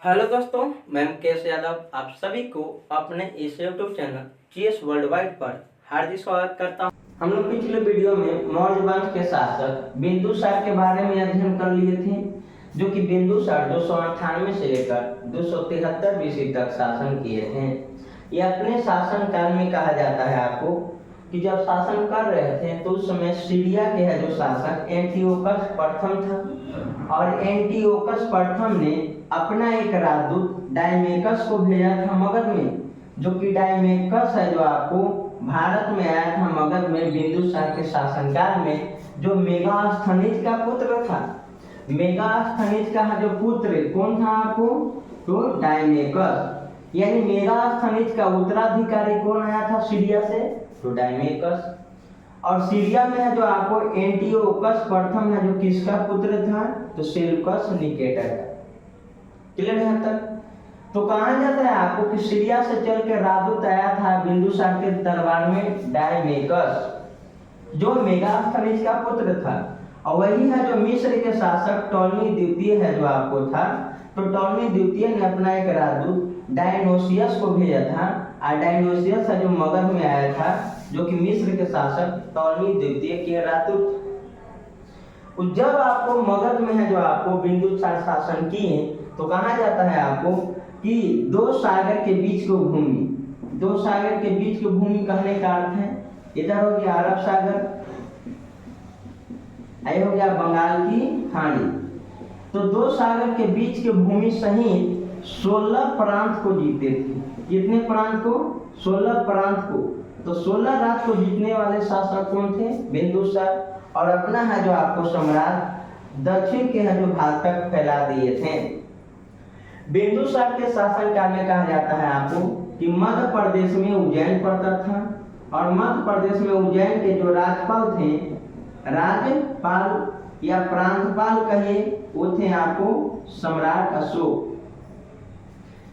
Hello दोस्तों, मैं मुकेश यादव आप सभी को अपने इस YouTube channel GS world wide पर हार्दिक स्वागत करता हूं। हम लोग पिछले वीडियो में मौर्य वंश के शासक बिंदुसार के बारे में अध्ययन कर लिए थे, जो कि बिंदुसार 298 से लेकर 273 बीसी तक शासन किए थे। ये अपने शासन काल में कहा जाता है आपको कि जब शासन कर रहे थे तो उस समय सीरिया के है जो शासक एंटियोकस प्रथम था, और एंटियोकस प्रथम ने अपना एक राजदूत डायमेकस को भेजा था मगध में, जो कि डायमेकस है जो आपको भारत में आया था मगध में बिंदुसार के शासनकाल में, जो मेगास्थनीज का पुत्र था। मेगास्थनीज का जो पुत्र कौन था आपको, तो डायमेकस, यानी मेगास्थनीज का उत्तराधिकारी कौन आया था सीरिया से, तो डायमेकस। और सीरिया में है जो आपको एंटियोकस प्रथम है जो किसका पुत्र था, तो सेल्यूकस निकेटर का। क्लियर है तक? तो कहा जाता है आपको कि सीरिया से चल के राजदूत आया था बिंदुसार के दरबार में डायमेकस, जो मेगास्थनीज का पुत्र था। और वही है जो मिस्र के शासक टॉलमी द्वितीय है जो आपको था, तो टॉलमी द्वितीय ने अपना एक राजदूत डायनोसियस को भेजा था, और डायनोसियस है जो मगध में आया था, जो कि मिस्र के शासक टॉलमी द्वितीय के राजदूत। जब आपको मगध में है जो आपको बिंदुसार शासन किए, तो कहा जाता है आपको कि दो सागर के बीच की भूमि, दो सागर के बीच की भूमि कहने का अर्थ है, इधर हो गया अरब सागर, आई हो गया बंगाल की खाड़ी, तो दो सागर के बीच की भूमि सहित 16 प्रांत को जीते थे। कितने प्रांत को, 16 प्रांत को। तो 16 राज्य को जीतने वाले शासक कौन थे, बिंदुसार। और अपना है जो आपको सम्राट दक्षिण के है जो भाग तक फैला दिए थे। बिंदुसार के शासन काल में कहा जाता है आपको कि मध्य प्रदेश में उज्जैन पड़ता था, और मध्य प्रदेश में उज्जैन के जो राज्यपाल थे, राज्यपाल या प्रांतपाल कहिए, वो थे आपको सम्राट अशोक।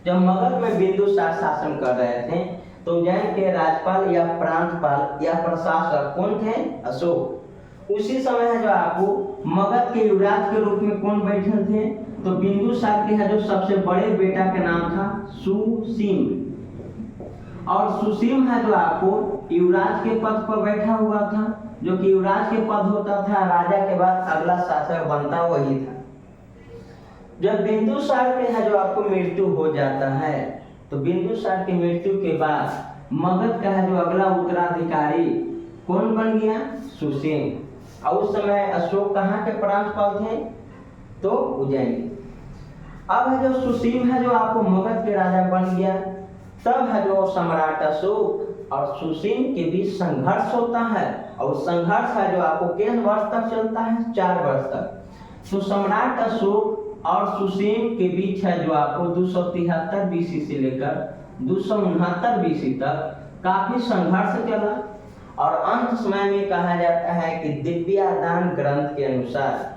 जब मगध में बिंदुसार शासन कर रहे थे तो उज्जैन के राज्यपाल या प्रांतपाल या प्रशासक कौन थे, अशोक। उसी समय है जो आपको मगध के युवराज के रूप में कौन बैठे थे, तो बिंदुसार के है जो सबसे बड़े बेटा के नाम था सुसीम, और सुसीम है जो आपको युवराज के पद पर बैठा हुआ था, जो कि युवराज के पद होता था, राजा के बाद अगला शासक बनता वही था। जब बिंदुसार के है जो आपको मृत्यु हो जाता है, तो बिंदुसार की मृत्यु के बाद मगध का है जो अगला उत्तराधिकारी कौन बन गया, सुसीम। और उस समय अशोक कहाँ के प्रांतपाल थे, तो उज्जैन। अब है जो सुसीम है जो आपको मगध के राजा बन गया, तब है जो सम्राट अशोक और सुसीम के बीच संघर्ष होता है, और संघर्ष है जो आपको कितने वर्ष तक चलता है, 4 वर्ष तक। तो सम्राट अशोक और सुसीम के बीच है जो आपको 273 बीसी से लेकर 269 बीसी तक काफी संघर्ष चला, और अंत समय में कहा जाता है कि दिव्यादान ग्रंथ के अनुसार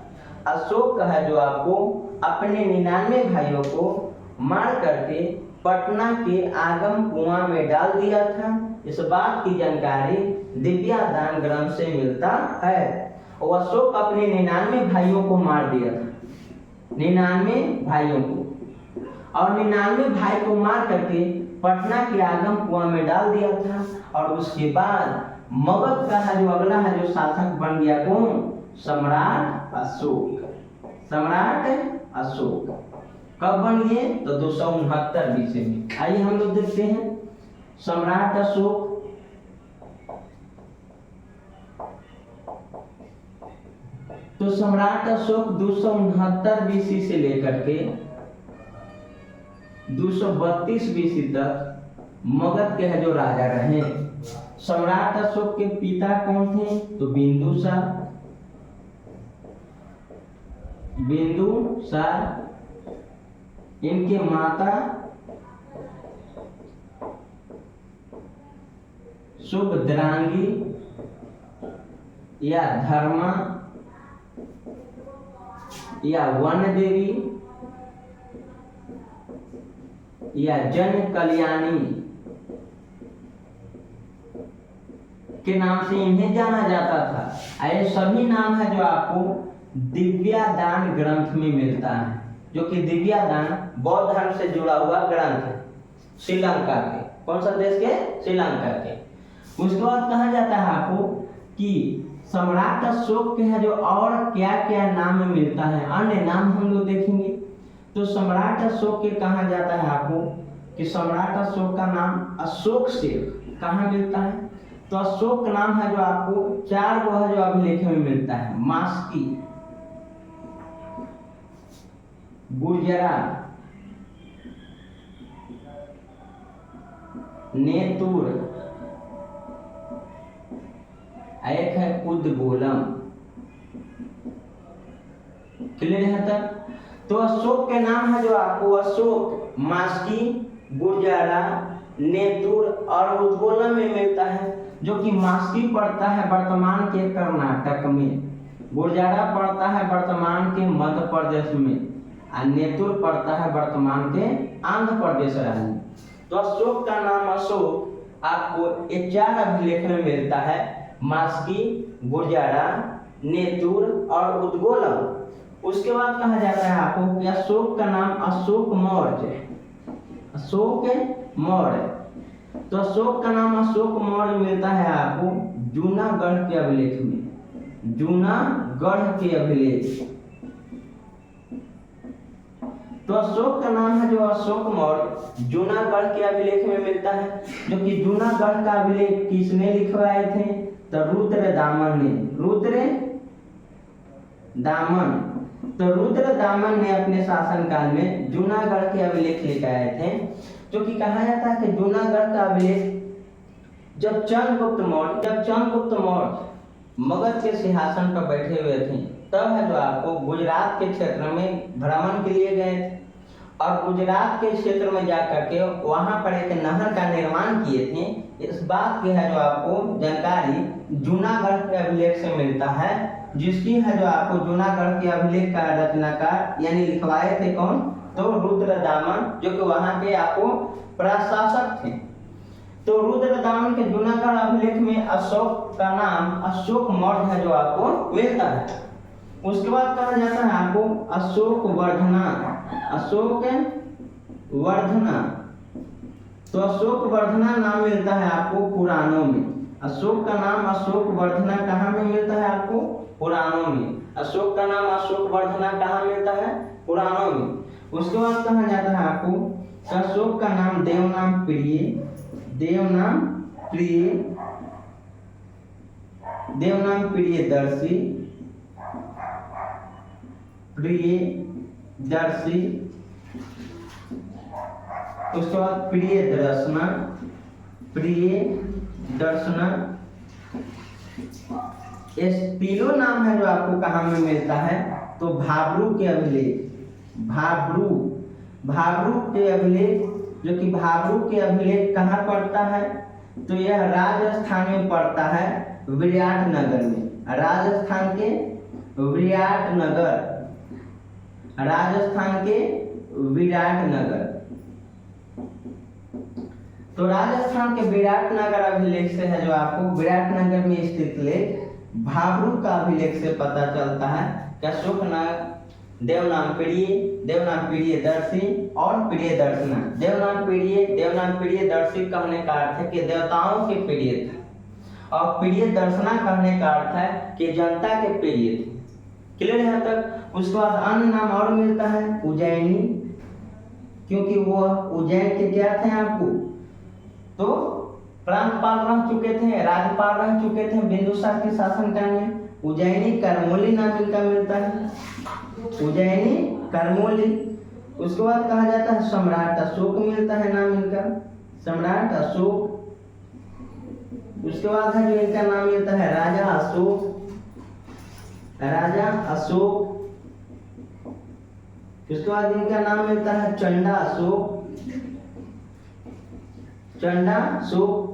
अशोक है जो आपको अपने 99 भाइयों को मार करके पटना के आगम कुआं में डाल दिया था। इस बात की जानकारी दिव्यादान ग्रंथ से मिलता है। और अशोक अपने 99 भाइयों को मार दिया था, 99 भाइयों को, और 99 भाई को मार करके पटना के आगम कुआं में डाल दिया था। और उसके बाद मगध का है जो अगला है जो शासक बन गया कौन, सम्राट अशोक। सम्राट अशोक कब बन गए, तो 269 बीसी में। आइए हम लोग देखते हैं सम्राट अशोक। तो सम्राट अशोक 269 बीसी से लेकर के 232 बीसी तक मगध के है जो राजा रहे। सम्राट अशोक के पिता कौन थे, तो बिंदुसार। इनके माता सुभद्रांगी या धर्मा या वन देवी या जन कल्याणी के नाम से इन्हें जाना जाता था। ये सभी नाम है जो आपको दिव्यादान ग्रंथ में मिलता है, जो कि दिव्यादान बौद्ध धर्म से जुड़ा हुआ ग्रंथ है, श्रीलंका के। कौन सा देश के? श्रीलंका के। उसके बाद कहा जाता है आपको कि सम्राट अशोक के है जो और क्या क्या नाम मिलता है, अन्य नाम हम लोग देखेंगे। तो सम्राट अशोक के कहा जाता है आपको कि सम्राट अशोक का नाम अशोक से कहाँ मिलता है? तो अशोक नाम है जो आपको 4 गो है जो अभिलेख में मिलता है। मास्की, गुर्जरा, नेतुर, एक है उद्गोलम। क्लियर है तक? तो अशोक के नाम है जो आपको अशोक, मास्की, गुर्जरा, नेतुर और उद्गोलम में मिलता है, जो कि मास्की पड़ता है वर्तमान के कर्नाटक में, गुर्जरा पड़ता है वर्तमान के मध्य प्रदेश में और नेतुर पड़ता है वर्तमान के आंध्र प्रदेश राज्य में। तो अशोक का नाम अशोक आपको ये 4 अभिलेख में मिलता है, मास्की, गुर्जरा, नेतुर और उद्गोलम। उसके बाद कहा जाता है आपको कि अशोक का नाम अशोक मौर्य, अशोक मौर्य। तो अशोक का नाम अशोक मौर्य मिलता है आपको जूनागढ़ के अभिलेख में, जूनागढ़ के अभिलेख। तो अशोक का नाम है जो अशोक मौर्य जूनागढ़ के अभिलेख में मिलता है, जो कि जूनागढ़ का अभिलेख किसने लिखवाए थे? तो रुद्रदामन ने, रुद्रदामन। तो रुद्रदामन ने अपने शासनकाल में जूनागढ़ के अभिलेख लिखाए थे, जो कि कहा जाता है कि जूनागढ़ का अभिलेख जब चंद्रगुप्त मौर्य मगध के सिंहासन पर बैठे हुए थे, तब है जो आपको गुजरात के क्षेत्र में भ्रमण के लिए गए थे और गुजरात के क्षेत्र में जाकर के वहां पर एक नहर का निर्माण किए थे। इस बात की है जो आपको जानकारी जूनागढ़ के अभिलेख से मिलता है, जिसकी है जो आपको जूनागढ़ के अभिलेख का रचनाकार यानी लिखवाए थे कौन? तो रुद्रदामन, जो कि वहां के आपको प्रशासक थे। तो रुद्रदामन के जूनागढ़ अभिलेख में अशोक का नाम अशोक मौर्य है जो आपको मिलता है। उसके बाद कहा जाता है आपको अशोक वर्धना, अशोक वर्धना। तो अशोक वर्धना नाम मिलता है आपको पुराणों में। अशोक का नाम अशोक वर्धना कहाँ में मिलता है आपको? पुराणों में। अशोक का नाम अशोक वर्धना कहाँ मिलता है? पुराणों में। उसके बाद कहा जाता है आपको अशोक का नाम देवनाम प्रिय, देवनाम प्रिय, देवनाम प्रियदर्शी, प्रियदर्शी। उसके बाद प्रियदर्शना, प्रियदर्शना। ये तीनों नाम है जो आपको कहाँ में मिलता है? तो भाब्रू के अभिलेख, भाब्रू, भाब्रू के अभिलेख, जो कि भाब्रू के अभिलेख कहाँ पड़ता है? तो यह राजस्थान में पड़ता है, विराटनगर में। राजस्थान के विराटनगर, राजस्थान के विराटनगर। तो राजस्थान के विराटनगर अभिलेख से है जो आपको विराटनगर में स्थित लेख भाब्रू का अभिलेख से पता चलता है कि अशोक देवनाम प्रिय, देवनाम प्रियदर्शी और प्रियदर्शना। देवनाम प्रियदर्शी कहने का अर्थ है कि देवताओं के प्रिय था और प्रियदर्शना कहने का अर्थ है कि जनता के प्रिय थे। क्लियर है तक? उसके बाद अन्य नाम और मिलता है उज्जैनी, क्योंकि वो उज्जैन के क्या थे आपको? तो प्रांतपाल रह चुके थे, राज्यपाल रह चुके थे बिंदुसार के शासनकाल में। उज्जैनी करमोली नाम इनका मिलता है, उज्जैनी करमोली। उसके बाद कहा जाता है सम्राट अशोक मिलता है नाम इनका, सम्राट अशोक। उसके बाद है जो इनका नाम मिलता है राजा अशोक, राजा अशोक। उसके बाद इनका नाम मिलता है चंडा अशोक, चंडा अशोक।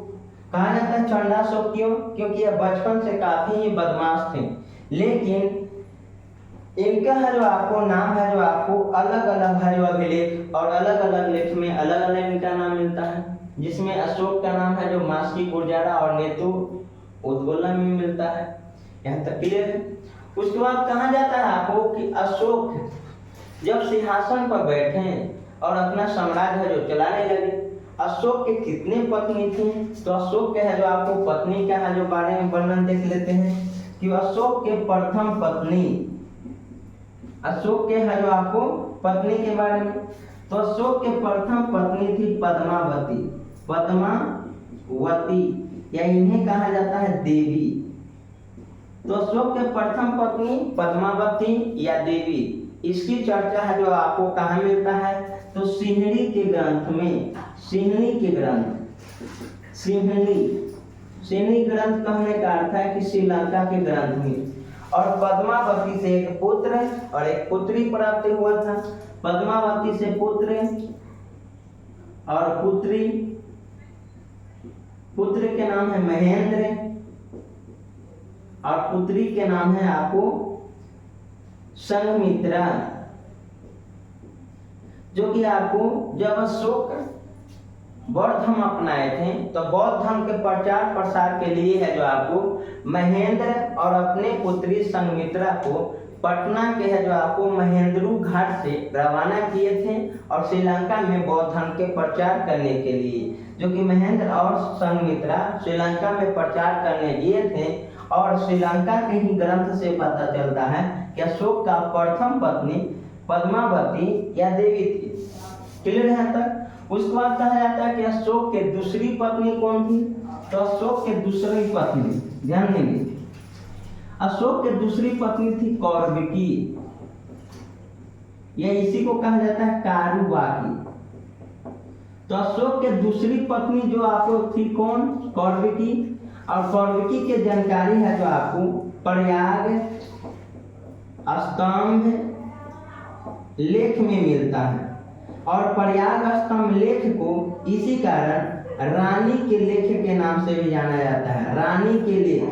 कहा जाता है चंडा अशोक क्यों? क्योंकि यह बचपन से काफी ही बदमाश थे, लेकिन इनका है जो आपको नाम है जो आपको अलग अलग है जो अभिलेख और अलग अलग लेख में अलग अलग इनका नाम मिलता है, जिसमें अशोक का नाम है जो मास्की, गुर्जरा और नेतुर, उद्गोलम में मिलता है। यहाँ तक क्लियर है? उसके बाद कहा जाता है आपको कि अशोक जब सिंहासन पर बैठे और अपना साम्राज्य जो चलाने लगे। अशोक के कितने पत्नी थी? तो अशोक के है जो आपको पत्नी का है जो बारे में वर्णन देख लेते हैं कि अशोक के प्रथम पत्नी, अशोक के है जो आपको पत्नी के बारे में, तो अशोक के प्रथम पत्नी थी पद्मावती। पद्मावती या इन्हें कहा जाता है देवी। तो अशोक के प्रथम पत्नी पद्मावती या देवी, इसकी चर्चा है जो आपको कहाँ मिलता है? तो सिंहणी के ग्रंथ में। सिंहणी के ग्रंथ, सिंहणी ग्रंथ कहने का अर्थ है कि श्रीलंका के ग्रंथ में। और पद्मावती से एक पुत्र और एक पुत्री प्राप्त हुआ था। पद्मावती से पुत्र और पुत्री, पुत्र के नाम है महेंद्र और पुत्री के नाम है आपको संघमित्रा। जो कि आपको जब अशोक बौद्ध धर्म अपनाए थे तो बौद्ध धर्म के प्रचार प्रसार के लिए है जो आपको महेंद्र और अपने पुत्री संघमित्रा को पटना के है जो आपको महेंद्रू घाट से रवाना किए थे और श्रीलंका में बौद्ध धर्म के प्रचार करने के लिए। जो कि महेंद्र और संघमित्रा श्रीलंका में प्रचार करने गए थे और श्रीलंका के ही ग्रंथ से पता चलता है कि अशोक का प्रथम पत्नी पद्मावती या देवी थी। क्लियर है तक? उसके बाद कहा जाता है कि अशोक के दूसरी पत्नी कौन थी? तो अशोक के दूसरी पत्नी, ध्यान देंगे, अशोक के दूसरी पत्नी थी कौरविकी, या इसी को कहा जाता है कारुबाकी। तो अशोक के दूसरी पत्नी जो आपको थी कौन? कौरविकी। और कौरविकी की जानकारी है जो आपको प्रयाग स्तंभ लेख में मिलता है। और प्रयाग स्तंभ लेख को इसी कारण रानी के लेख के नाम से भी जाना जाता है। रानी के लेख,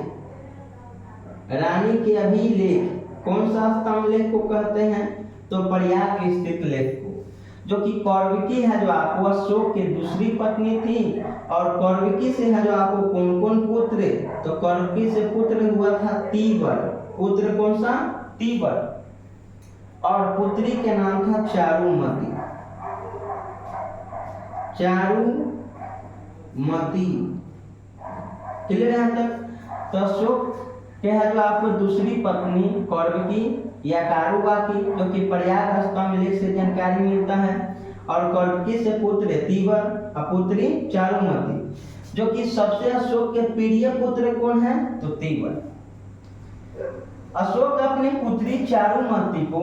रानी के अभिलेख, कौन सा स्तंभ लेख को कहते हैं? तो प्रयाग स्थित लेख को। जो कि कौरविकी है जो आपको अशोक की दूसरी पत्नी थी। और कौरविकी से है जो आपको कौन कौन पुत्र? तो कौरविकी से पुत्र हुआ था तीबर। पुत्र कौन सा? तीबर। और पुत्री के नाम था चारुमती। चारुमती, क्लियर है तक? तो अशोक के है जो आपको दूसरी पत्नी कौरविकी या कारुबाकी, जो कि प्रयाग स्तंभ लेख से जानकारी मिलता है। और कौरविकी से पुत्र तीबर और पुत्री चारुमती। जो कि सबसे अशोक के प्रिय पुत्र कौन है? तो तीबर। अशोक अपनी पुत्री चारुमती को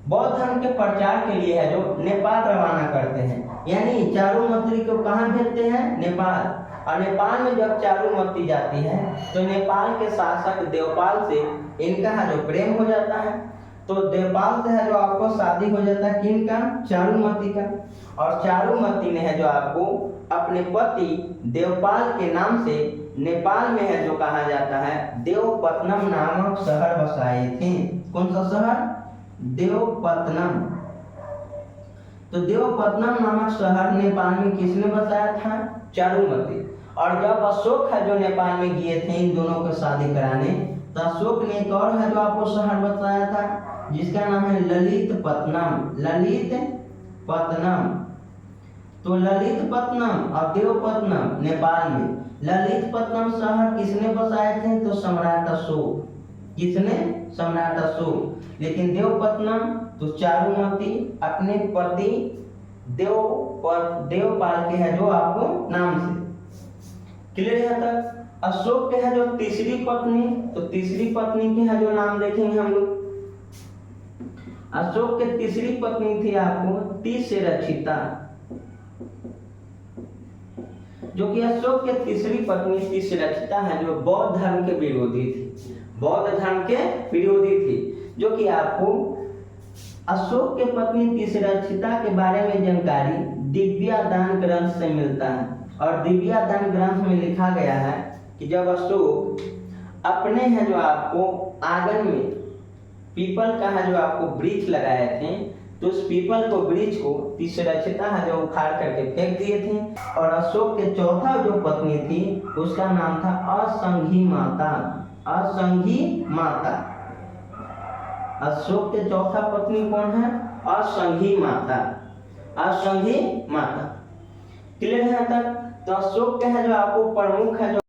बौद्ध धर्म के प्रचार के लिए है जो नेपाल रवाना करते हैं। यानी चारुमती को कहाँ भेजते हैं? नेपाल। और नेपाल में जब चारुमती जाती है तो नेपाल के शासक देवपाल से इनका है जो प्रेम हो जाता है। तो देवपाल से है जो आपको शादी हो जाता है किनका? चारुमती का। और चारुमती ने है जो आपको अपने पति देवपाल के नाम से नेपाल में है जो कहा जाता है देवपत्तनम नामक शहर बसाए थे। कौन सा शहर? देवपत्तनम। तो देवपत्तनम नामक शहर नेपाल में किसने बसाया था? चारुमती। और जब अशोक है जो नेपाल में गए थे इन दोनों को शादी कराने, तो अशोक ने एक और है जो आपको शहर बसाया था जिसका नाम है ललितपत्तनम। ललितपत्तनम। तो ललितपत्तनम और देवपत्तनम नेपाल में। ललितपत्तनम शहर किसने बसाए थे? तो सम्राट अशोक। किसने? सम्राट अशोक। लेकिन देवपत्तनम तो चारुमती अपने पति देवपाल के है जो आपको नाम से। क्लियर है तक? अशोक के है जो तीसरी पत्नी, तो तीसरी पत्नी के है जो नाम देखेंगे हम लोग। अशोक के तीसरी पत्नी थी आपको तिसरक्षिता। जो कि अशोक के तीसरी पत्नी तिसरक्षिता है जो बौद्ध धर्म के विरोधी थी। बौद्ध धर्म के विरोधी थी। जो कि आपको अशोक के पत्नी तिसरक्षिता के बारे में जानकारी दिव्यादान ग्रंथ से मिलता है। और दिव्यादान ग्रंथ में लिखा गया है कि जब अशोक अपने है जो आपको आंगन में पीपल का है जो आपको वृक्ष लगाए थे, तो उस पीपल को वृक्ष को तिसरक्षिता है जो उखाड़ करके फेंक दिए थे। और अशोक के चौथा जो पत्नी थी उसका नाम था असंघी माता। असंघी माता। अशोक के चौथा पत्नी कौन है? असंघी माता, असंघी माता। क्लियर है यहाँ तक? तो अशोक का है जो आपको प्रमुख है जो